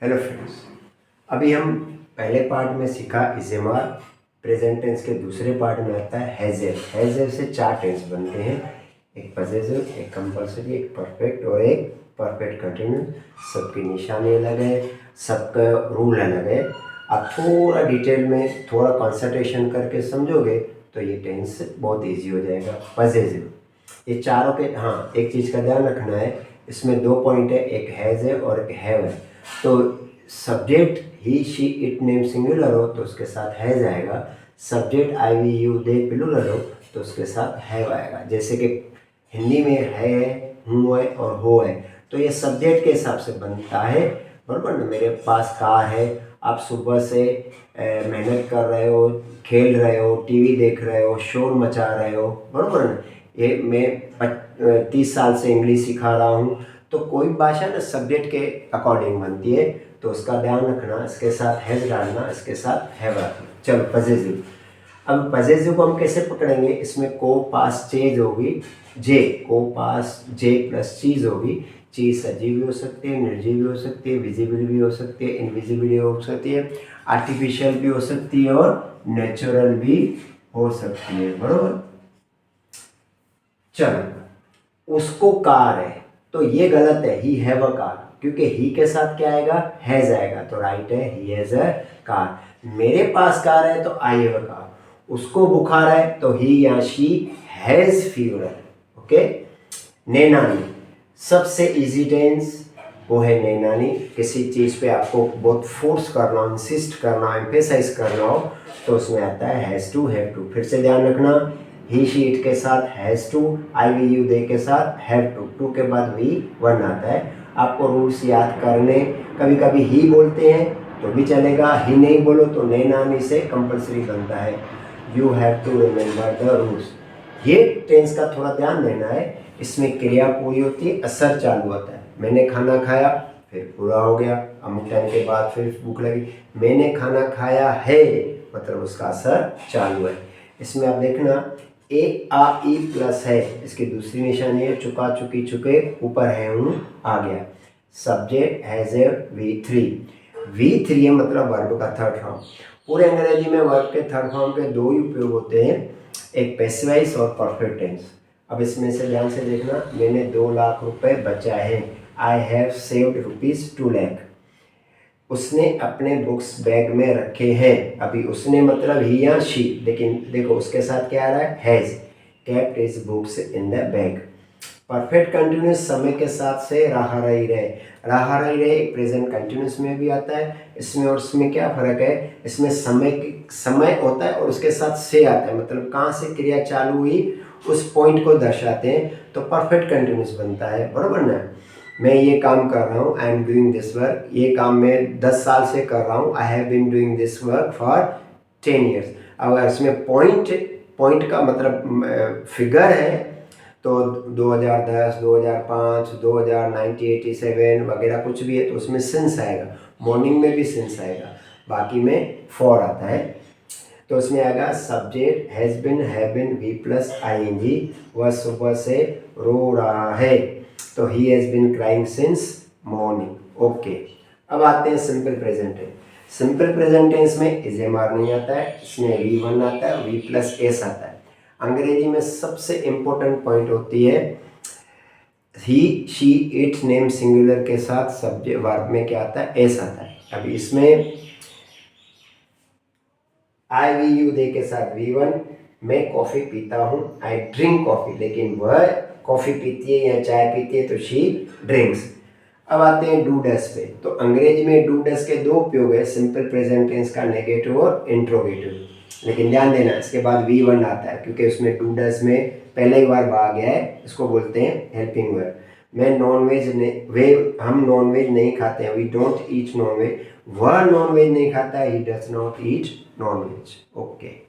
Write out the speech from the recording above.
Hello friends, अभी हम पहले पार्ट में सीखा इजेमार। प्रेजेंट टेंस के दूसरे पार्ट में आता है हैजेव। हैजेव से 4 टेंस बनते हैं, एक पजेसिव, एक कंपल्सरी, एक परफेक्ट और एक परफेक्ट कंटिन्यूस। सबकी निशानी अलग है, सबका रूल अलग है। आप थोड़ा डिटेल में थोड़ा कंसंट्रेशन करके समझोगे तो ये टेंस बहुत इजी हो जाएगा। पजेसिव, ये चारों के, हाँ एक चीज़ का ध्यान रखना है, इसमें 2 पॉइंट है, एक हैज़ है और एक हैव है। तो सब्जेक्ट ही शी इट नेम सिंगुलर हो तो उसके साथ हैज़ आएगा। Subject I we you they plural हो तो उसके साथ हैव आएगा। जैसे कि हिंदी में है, हूँ है और हो है, तो ये सब्जेक्ट के हिसाब से बनता है, बराबर ना। मेरे पास कार है, आप सुबह से मेहनत कर रहे हो, खेल रहे हो, टीवी देख रहे हो, शोर मचा रहे हो, बराबर ना। ये मैं 30 साल से इंग्लिश सिखा रहा हूँ। तो कोई भाषा ना सब्जेक्ट के अकॉर्डिंग बनती है, तो उसका ध्यान रखना, इसके साथ हैज डालना, इसके साथ हैव रखना। चलो पजेसिव। अब पजेसिव को हम कैसे पकड़ेंगे, इसमें को पास चेज होगी, जे को पास जे प्लस चीज होगी। चीज सजीव भी हो सकती है, निर्जीव भी हो सकती है, विजिबल भी हो सकती है, इनविजिबल भी हो सकती है, आर्टिफिशियल भी हो सकती है और नेचुरल भी हो सकती है, बरोबर। चलो, उसको कार है तो ये गलत है, ही हैव अ कार, क्योंकि ही के साथ क्या आएगा, हैज आएगा, तो राइट है, ही हैज अ कार। मेरे पास कार है तो आई हैव अ कार। उसको बुखार है तो ही या शी हैज फीवर। ओके। नैनानी, सबसे इजी टेंस वो है नैनानी। किसी चीज़ पे आपको बहुत फोर्स करना हो, इंसिस्ट करना हो, एम्फेसाइज करना हो तो उसमें आता है हैज़ टू, हैव टू। फिर से ध्यान रखना, ही शी इट के साथ has to, I we you they के साथ हैव टू, टू के बाद वी वन आता है। आपको रूल्स याद करने, कभी कभी ही बोलते हैं तो भी चलेगा, ही नहीं बोलो तो नैनानी से कंपल्सरी बनता है। You have to remember the rules. ये टेंस का थोड़ा ध्यान देना है, इसमें क्रिया पूरी होती है, असर चालू होता है। मैंने खाना खाया, फिर पूरा हो गया, अमुक टाइम के बाद फिर भूख लगी। मैंने खाना खाया है मतलब उसका असर चालू है। इसमें आप देखना, ए आ ई प्लस है, इसकी दूसरी निशानी है चुका, चुकी, चुके, ऊपर है हूँ, आ गया। सब्जेक्ट हैज ए V3 है, मतलब वर्ब का थर्ड फॉर्म। पूरे अंग्रेजी में वर्ब के थर्ड फॉर्म के 2 ही उपयोग होते हैं, एक पैसिव वॉइस और परफेक्ट टेंस। अब इसमें से ध्यान से देखना, मैंने 2 लाख रुपए बचाए हैं, आई हैव सेव्ड ₹2 लाख। उसने अपने बुक्स बैग में रखे हैं, अभी उसने मतलब ही या शी, लेकिन देखो उसके साथ क्या आ रहा है, has kept his books in the bag. Perfect continuous समय के साथ से रहा रही रहे, रहा रही रहे एक प्रेजेंट कंटिन्यूस में भी आता है। इसमें और इसमें क्या फर्क है, इसमें समय होता है और उसके साथ से आता है, मतलब कहाँ से क्रिया चालू हुई उस पॉइंट को दर्शाते हैं, तो परफेक्ट कंटिन्यूस बनता है, बरोबर ना। मैं ये काम कर रहा हूँ, I am doing this work, ये काम मैं 10 साल से कर रहा हूँ, I have been doing this work for 10 years. अगर इसमें पॉइंट का मतलब फिगर है तो 2010, 2005, 2000, 1987 वगैरह कुछ भी है तो उसमें सिंस आएगा, मॉर्निंग में भी सिंस आएगा, बाकी में फॉर आता है। तो उसमें आएगा subject has been, have been, V plus I N G. वह सुबह से रो रहा है तो he has been crying since morning. Okay. अब आते हैं simple present tense. Simple present tense में इज एम आर नहीं आता है, इसमें वी वन आता है, वी प्लस एस आता है। अंग्रेजी में सबसे इंपॉर्टेंट पॉइंट होती है ही शी इट नेम सिंगुलर के साथ सब्जेक्ट वर्ब में क्या आता है, एस आता है। अभी इसमें आई वी यू दे के साथ वी वन, मैं कॉफ़ी पीता हूँ, आई ड्रिंक कॉफ़ी, लेकिन वह कॉफ़ी पीती है या चाय पीती है तो शी ड्रिंक्स। अब आते हैं डू डस पे। तो अंग्रेजी में डू डस के 2 उपयोग है, सिंपल प्रेजेंट टेंस का नेगेटिव और इंट्रोगेटिव। लेकिन ध्यान देना, इसके बाद वी वन आता है क्योंकि उसमें डू डस में पहले ही वर्ब आ गया है, इसको बोलते हैं हेल्पिंग वर्ब। मैं नॉनवेज वे हम नॉनवेज नहीं खाते हैं, वी डोंट ईट नॉनवेज। वह नॉनवेज नहीं खाता है, he does not eat non veg. Okay.